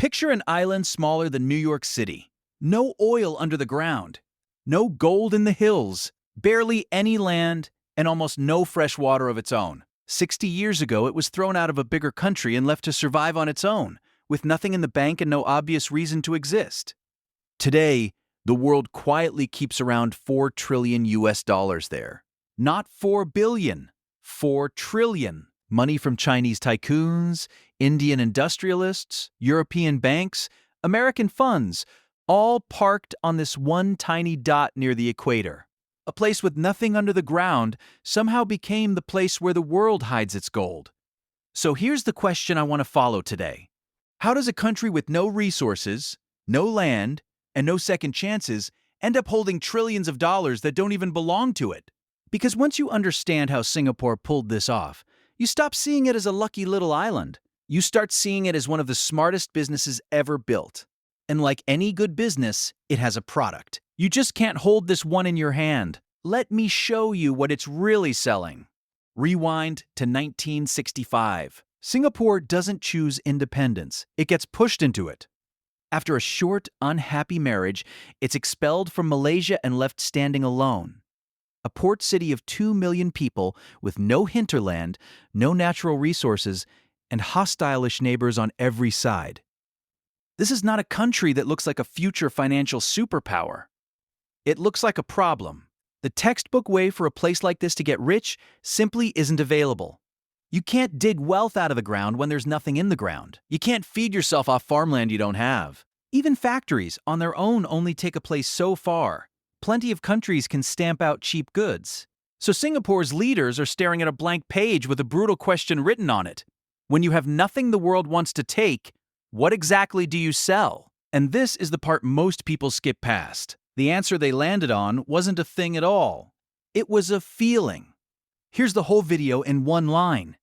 Picture an island smaller than New York City. No oil under the ground, no gold in the hills, barely any land, and almost no fresh water of its own. 60 years ago, it was thrown out of a bigger country and left to survive on its own, with nothing in the bank and no obvious reason to exist. Today, the world quietly keeps around 4 trillion US dollars there. Not 4 billion, 4 trillion. Money from Chinese tycoons, Indian industrialists, European banks, American funds, all parked on this one tiny dot near the equator. A place with nothing under the ground somehow became the place where the world hides its gold. So here's the question I want to follow today. How does a country with no resources, no land, and no second chances end up holding trillions of dollars that don't even belong to it? Because once you understand how Singapore pulled this off, you stop seeing it as a lucky little island. You start seeing it as one of the smartest businesses ever built. And like any good business, it has a product. You just can't hold this one in your hand. Let me show you what it's really selling. Rewind to 1965. Singapore doesn't choose independence. It gets pushed into it. After a short, unhappy marriage, it's expelled from Malaysia and left standing alone. A port city of 2 million people with no hinterland, no natural resources, and hostile-ish neighbors on every side. This is not a country that looks like a future financial superpower. It looks like a problem. The textbook way for a place like this to get rich simply isn't available. You can't dig wealth out of the ground when there's nothing in the ground. You can't feed yourself off farmland you don't have. Even factories on their own only take a place so far. Plenty of countries can stamp out cheap goods. So Singapore's leaders are staring at a blank page with a brutal question written on it. When you have nothing the world wants to take, what exactly do you sell? And this is the part most people skip past. The answer they landed on wasn't a thing at all. It was a feeling. Here's the whole video in one line.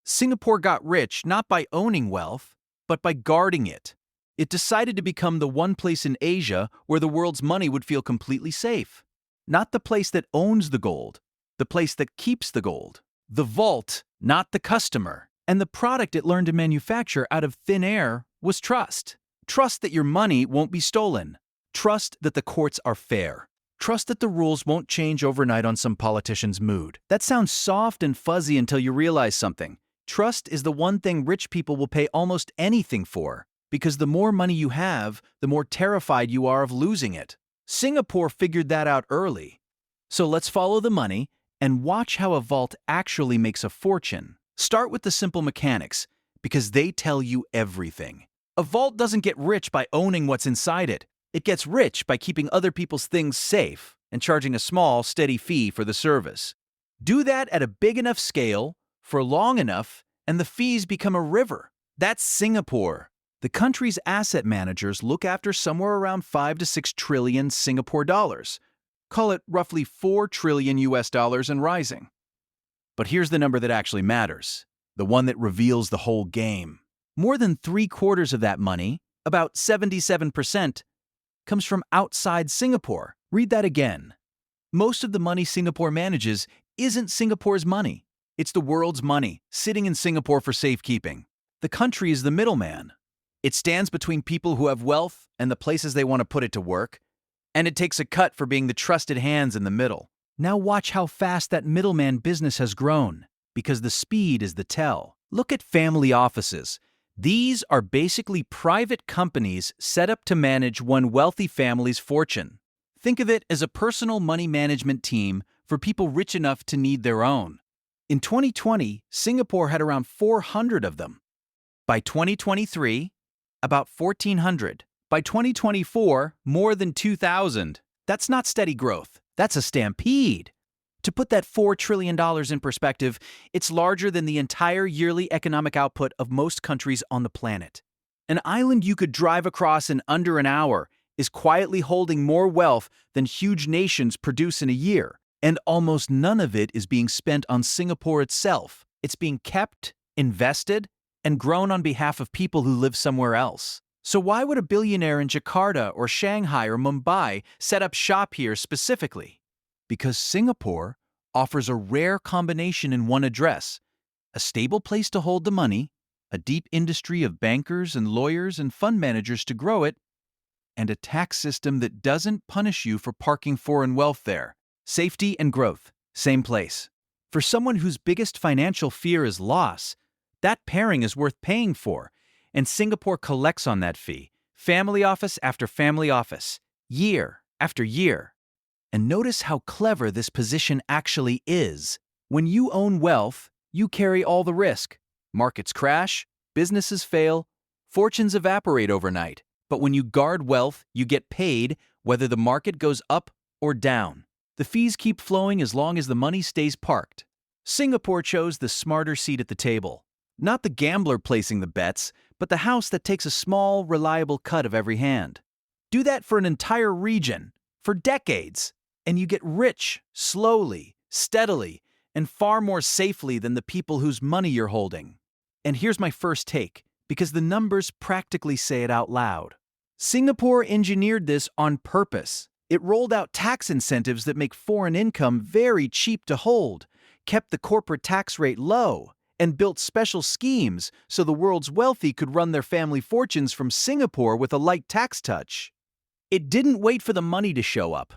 Singapore got rich not by owning wealth, but by guarding it. It decided to become the one place in Asia where the world's money would feel completely safe. Not the place that owns the gold, the place that keeps the gold. The vault, not the customer. And the product it learned to manufacture out of thin air was trust. Trust that your money won't be stolen. Trust that the courts are fair. Trust that the rules won't change overnight on some politician's mood. That sounds soft and fuzzy until you realize something. Trust is the one thing rich people will pay almost anything for. Because the more money you have, the more terrified you are of losing it. Singapore figured that out early. So let's follow the money and watch how a vault actually makes a fortune. Start with the simple mechanics, because they tell you everything. A vault doesn't get rich by owning what's inside it. It gets rich by keeping other people's things safe and charging a small, steady fee for the service. Do that at a big enough scale, for long enough, and the fees become a river. That's Singapore. The country's asset managers look after somewhere around 5 to 6 trillion Singapore dollars. Call it roughly 4 trillion US dollars and rising. But here's the number that actually matters, the one that reveals the whole game. More than 3/4 of that money, about 77%, comes from outside Singapore. Read that again. Most of the money Singapore manages isn't Singapore's money. It's the world's money, sitting in Singapore for safekeeping. The country is the middleman. It stands between people who have wealth and the places they want to put it to work, and it takes a cut for being the trusted hands in the middle. Now watch how fast that middleman business has grown, because the speed is the tell. Look at family offices. These are basically private companies set up to manage one wealthy family's fortune. Think of it as a personal money management team for people rich enough to need their own. In 2020, Singapore had around 400 of them. By 2023, about 1,400. By 2024, more than 2,000. That's not steady growth. That's a stampede. To put that $4 trillion in perspective, it's larger than the entire yearly economic output of most countries on the planet. An island you could drive across in under an hour is quietly holding more wealth than huge nations produce in a year, and almost none of it is being spent on Singapore itself. It's being kept, invested, and grown on behalf of people who live somewhere else. So why would a billionaire in Jakarta or Shanghai or Mumbai set up shop here specifically? Because Singapore offers a rare combination in one address: a stable place to hold the money a deep industry of bankers and lawyers and fund managers to grow it, and a tax system that doesn't punish you for parking foreign wealth there. Safety and growth, same place. For someone whose biggest financial fear is loss, that pairing is worth paying for, and Singapore collects on that fee, family office after family office, year after year. And notice how clever this position actually is. When you own wealth, you carry all the risk. Markets crash, businesses fail, fortunes evaporate overnight. But when you guard wealth, you get paid whether the market goes up or down. The fees keep flowing as long as the money stays parked. Singapore chose the smarter seat at the table. Not the gambler placing the bets, but the house that takes a small, reliable cut of every hand. Do that for an entire region, for decades, and you get rich, slowly, steadily, and far more safely than the people whose money you're holding. And here's my first take, because the numbers practically say it out loud. Singapore engineered this on purpose. It rolled out tax incentives that make foreign income very cheap to hold, kept the corporate tax rate low, and built special schemes so the world's wealthy could run their family fortunes from Singapore with a light tax touch. It didn't wait for the money to show up.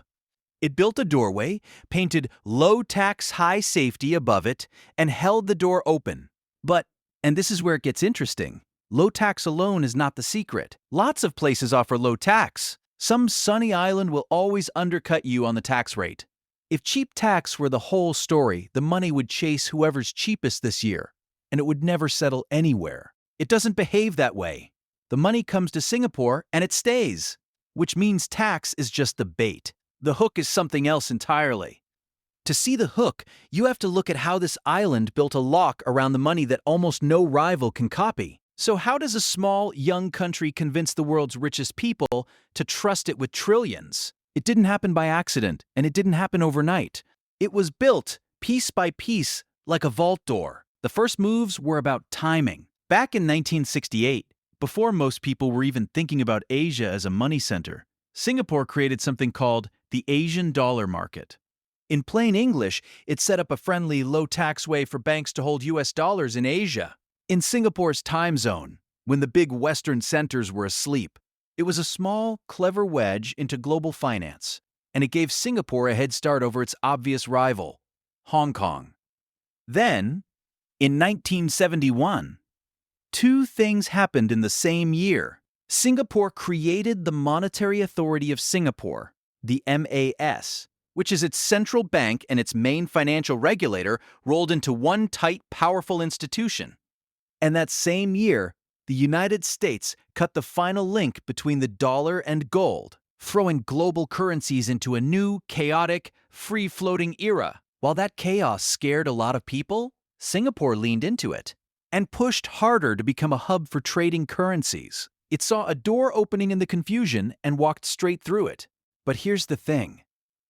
It built a doorway, painted low tax, high safety above it, and held the door open. But, and this is where it gets interesting, low tax alone is not the secret. Lots of places offer low tax. Some sunny island will always undercut you on the tax rate. If cheap tax were the whole story, the money would chase whoever's cheapest this year, and it would never settle anywhere. It doesn't behave that way. The money comes to Singapore and it stays, which means tax is just the bait. The hook is something else entirely. To see the hook, you have to look at how this island built a lock around the money that almost no rival can copy. So how does a small, young country convince the world's richest people to trust it with trillions? It didn't happen by accident, and it didn't happen overnight. It was built, piece by piece, like a vault door. The first moves were about timing. Back in 1968, before most people were even thinking about Asia as a money center, Singapore created something called the Asian dollar market. In plain English, it set up a friendly, low-tax way for banks to hold US dollars in Asia. In Singapore's time zone, when the big Western centers were asleep, it was a small, clever wedge into global finance, and it gave Singapore a head start over its obvious rival, Hong Kong. Then, in 1971, two things happened in the same year. Singapore created the Monetary Authority of Singapore, the MAS, which is its central bank and its main financial regulator rolled into one tight, powerful institution. And that same year, the United States cut the final link between the dollar and gold, throwing global currencies into a new, chaotic, free-floating era. While that chaos scared a lot of people, Singapore leaned into it and pushed harder to become a hub for trading currencies. It saw a door opening in the confusion and walked straight through it. But here's the thing.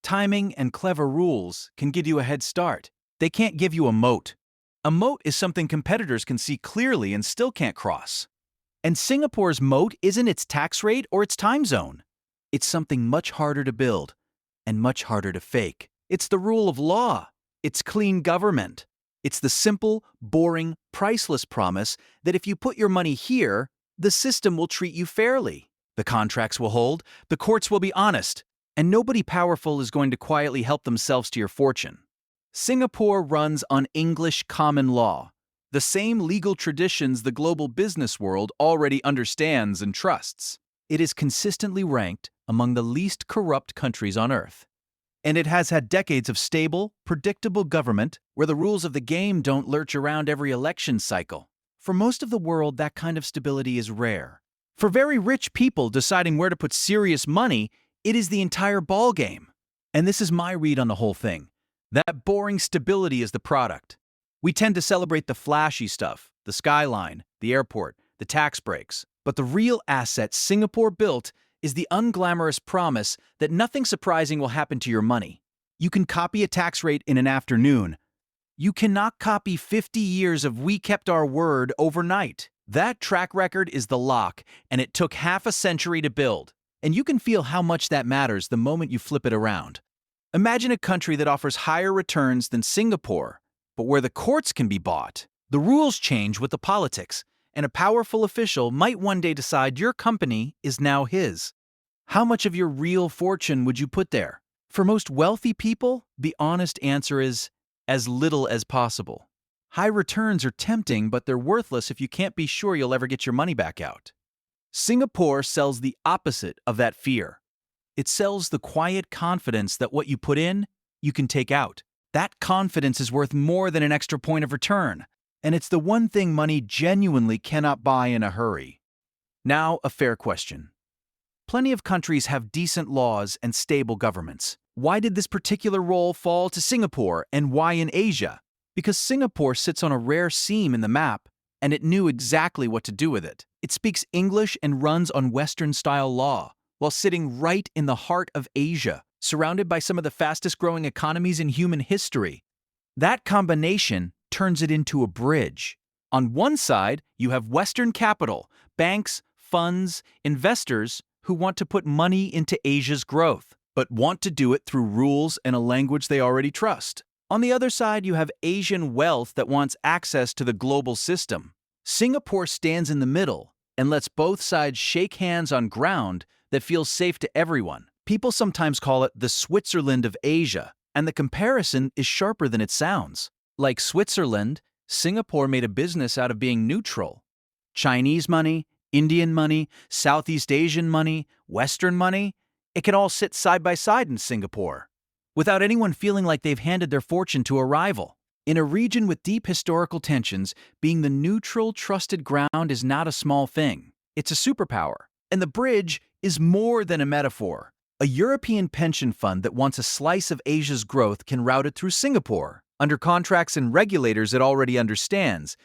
Timing and clever rules can give you a head start. They can't give you a moat. A moat is something competitors can see clearly and still can't cross. And Singapore's moat isn't its tax rate or its time zone. It's something much harder to build and much harder to fake. It's the rule of law. It's clean government. It's the simple, boring, priceless promise that if you put your money here, the system will treat you fairly. The contracts will hold, the courts will be honest, and nobody powerful is going to quietly help themselves to your fortune. Singapore runs on English common law, the same legal traditions the global business world already understands and trusts. It is consistently ranked among the least corrupt countries on Earth. And it has had decades of stable, predictable government where the rules of the game don't lurch around every election cycle. For most of the world, that kind of stability is rare. For very rich people deciding where to put serious money, it is the entire ballgame. And this is my read on the whole thing. That boring stability is the product. We tend to celebrate the flashy stuff, the skyline, the airport, the tax breaks. But the real asset Singapore built is the unglamorous promise that nothing surprising will happen to your money. You can copy a tax rate in an afternoon. You cannot copy 50 years of "we kept our word" overnight. That track record is the lock, and it took half a century to build. And you can feel how much that matters the moment you flip it around. Imagine a country that offers higher returns than Singapore, but where the courts can be bought. The rules change with the politics, and a powerful official might one day decide your company is now his. How much of your real fortune would you put there? For most wealthy people, the honest answer is as little as possible. High returns are tempting, but they're worthless if you can't be sure you'll ever get your money back out. Singapore sells the opposite of that fear. It sells the quiet confidence that what you put in, you can take out. That confidence is worth more than an extra point of return, and it's the one thing money genuinely cannot buy in a hurry. Now, a fair question. Plenty of countries have decent laws and stable governments. Why did this particular role fall to Singapore, and why in Asia? Because Singapore sits on a rare seam in the map, and it knew exactly what to do with it. It speaks English and runs on Western-style law, while sitting right in the heart of Asia, surrounded by some of the fastest-growing economies in human history. That combination turns it into a bridge. On one side, you have Western capital, banks, funds, investors who want to put money into Asia's growth, but want to do it through rules and a language they already trust. On the other side, you have Asian wealth that wants access to the global system. Singapore stands in the middle and lets both sides shake hands on ground that feels safe to everyone. People sometimes call it the Switzerland of Asia, and the comparison is sharper than it sounds. Like Switzerland, Singapore made a business out of being neutral. Chinese money, Indian money, Southeast Asian money, Western money, it can all sit side by side in Singapore, without anyone feeling like they've handed their fortune to a rival. In a region with deep historical tensions, being the neutral, trusted ground is not a small thing. It's a superpower. And the bridge is more than a metaphor. A European pension fund that wants a slice of Asia's growth can route it through Singapore, under contracts and regulators it already understands,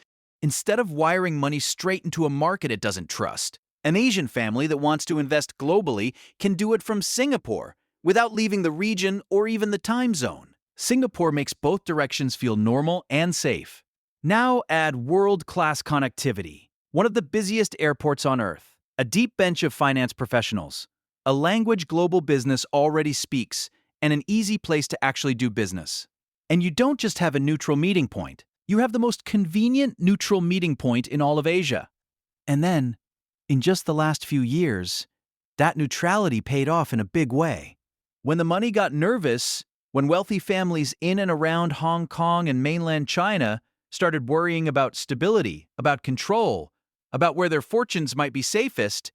instead of wiring money straight into a market it doesn't trust. An Asian family that wants to invest globally can do it from Singapore, without leaving the region or even the time zone. Singapore makes both directions feel normal and safe. Now add world-class connectivity, one of the busiest airports on Earth, a deep bench of finance professionals, a language global business already speaks, and an easy place to actually do business. And you don't just have a neutral meeting point, you have the most convenient neutral meeting point in all of Asia. And then, in just the last few years, that neutrality paid off in a big way. When the money got nervous, when wealthy families in and around Hong Kong and mainland China started worrying about stability, about control, about where their fortunes might be safest,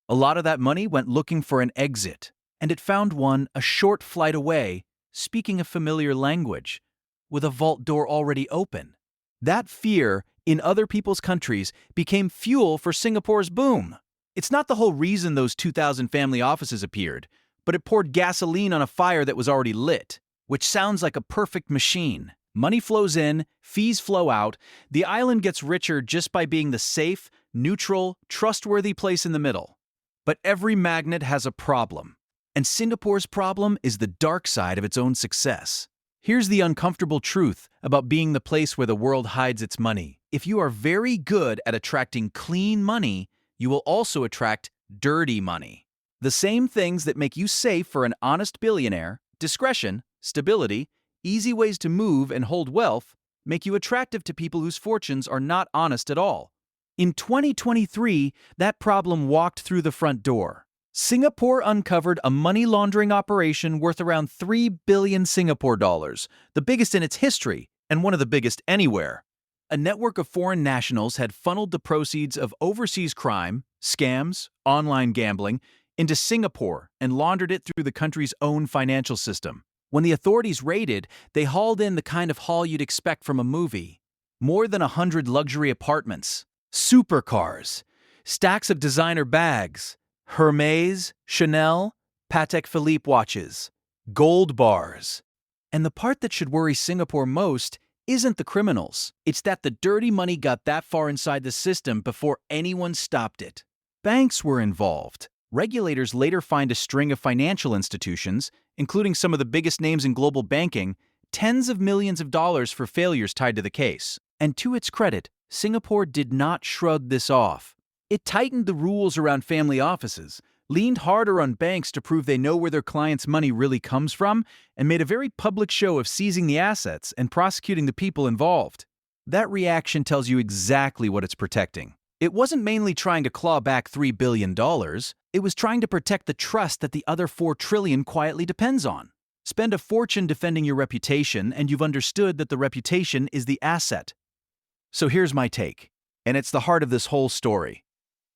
a lot of that money went looking for an exit, and it found one a short flight away, speaking a familiar language, with a vault door already open. That fear in other people's countries became fuel for Singapore's boom. It's not the whole reason those 2,000 family offices appeared, but it poured gasoline on a fire that was already lit, which sounds like a perfect machine. Money flows in, fees flow out, the island gets richer just by being the safe, neutral, trustworthy place in the middle. But every magnet has a problem, and Singapore's problem is the dark side of its own success. Here's the uncomfortable truth about being the place where the world hides its money. If you are very good at attracting clean money, you will also attract dirty money. The same things that make you safe for an honest billionaire, discretion, stability, easy ways to move and hold wealth, make you attractive to people whose fortunes are not honest at all. In 2023, that problem walked through the front door. Singapore uncovered a money laundering operation worth around 3 billion Singapore dollars, the biggest in its history and one of the biggest anywhere. A network of foreign nationals had funneled the proceeds of overseas crime, scams, online gambling, into Singapore and laundered it through the country's own financial system. When the authorities raided, they hauled in the kind of haul you'd expect from a movie. More than 100 luxury apartments, supercars, stacks of designer bags, Hermès, Chanel, Patek Philippe watches, gold bars. And the part that should worry Singapore most isn't the criminals. It's that the dirty money got that far inside the system before anyone stopped it. Banks were involved. Regulators later fined a string of financial institutions, including some of the biggest names in global banking, tens of millions of dollars for failures tied to the case. And to its credit, Singapore did not shrug this off. It tightened the rules around family offices, leaned harder on banks to prove they know where their clients' money really comes from, and made a very public show of seizing the assets and prosecuting the people involved. That reaction tells you exactly what it's protecting. It wasn't mainly trying to claw back $3 billion, it was trying to protect the trust that the other $4 trillion quietly depends on. Spend a fortune defending your reputation, and you've understood that the reputation is the asset. So here's my take, and it's the heart of this whole story.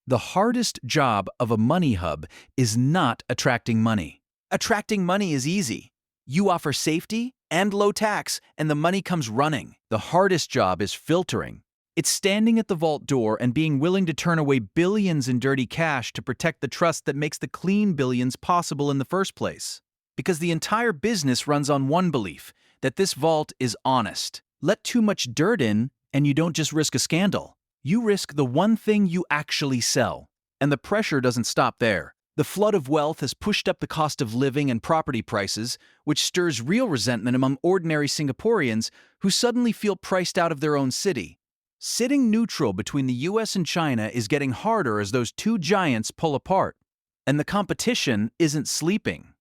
The hardest job of a money hub is not attracting money. Attracting money is easy. You offer safety and low tax, and the money comes running. The hardest job is filtering. It's standing at the vault door and being willing to turn away billions in dirty cash to protect the trust that makes the clean billions possible in the first place. Because the entire business runs on one belief, that this vault is honest. Let too much dirt in, and you don't just risk a scandal. You risk the one thing you actually sell. And the pressure doesn't stop there. The flood of wealth has pushed up the cost of living and property prices, which stirs real resentment among ordinary Singaporeans who suddenly feel priced out of their own city. Sitting neutral between the US and China is getting harder as those two giants pull apart. And the competition isn't sleeping.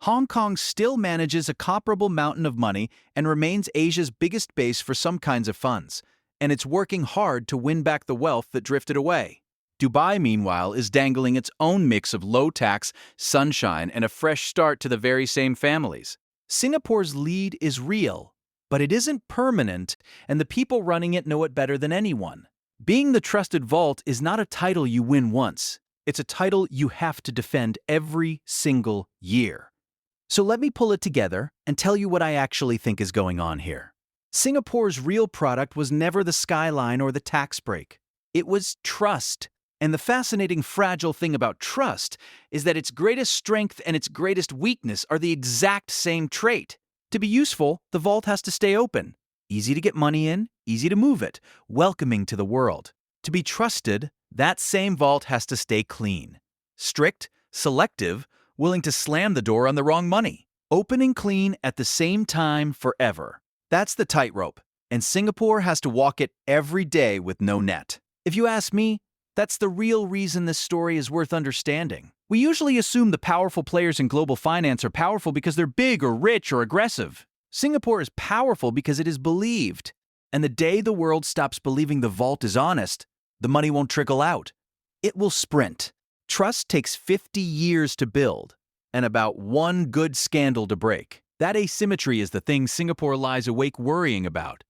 Hong Kong still manages a comparable mountain of money and remains Asia's biggest base for some kinds of funds, and it's working hard to win back the wealth that drifted away. Dubai, meanwhile, is dangling its own mix of low tax, sunshine, and a fresh start to the very same families. Singapore's lead is real, but it isn't permanent, and the people running it know it better than anyone. Being the trusted vault is not a title you win once. It's a title you have to defend every single year. So let me pull it together and tell you what I actually think is going on here. Singapore's real product was never the skyline or the tax break. It was trust. And the fascinating, fragile thing about trust is that its greatest strength and its greatest weakness are the exact same trait. To be useful, the vault has to stay open. Easy to get money in, easy to move it, welcoming to the world. To be trusted, that same vault has to stay clean. Strict, selective, willing to slam the door on the wrong money. Open and clean at the same time forever. That's the tightrope, and Singapore has to walk it every day with no net. If you ask me, that's the real reason this story is worth understanding. We usually assume the powerful players in global finance are powerful because they're big or rich or aggressive. Singapore is powerful because it is believed. And the day the world stops believing the vault is honest, the money won't trickle out. It will sprint. Trust takes 50 years to build, and about one good scandal to break. That asymmetry is the thing Singapore lies awake worrying about.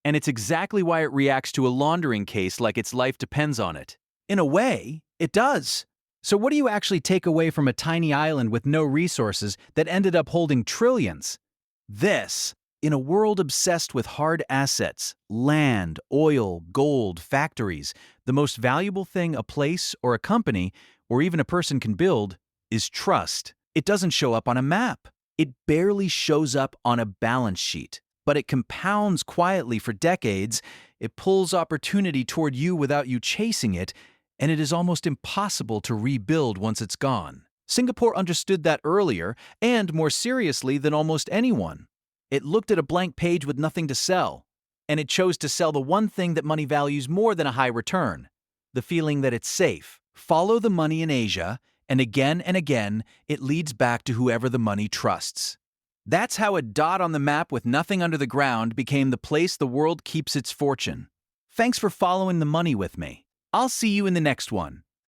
And it's exactly why it reacts to a laundering case like its life depends on it. In a way, it does. So what do you actually take away from a tiny island with no resources that ended up holding trillions? This, in a world obsessed with hard assets, land, oil, gold, factories, the most valuable thing a place or a company or even a person can build is trust. It doesn't show up on a map. It barely shows up on a balance sheet, but it compounds quietly for decades. It pulls opportunity toward you without you chasing it, and it is almost impossible to rebuild once it's gone. Singapore understood that earlier, and more seriously than almost anyone. It looked at a blank page with nothing to sell, and it chose to sell the one thing that money values more than a high return, the feeling that it's safe. Follow the money in Asia, and again, it leads back to whoever the money trusts. That's how a dot on the map with nothing under the ground became the place the world keeps its fortune. Thanks for following the money with me. I'll see you in the next one.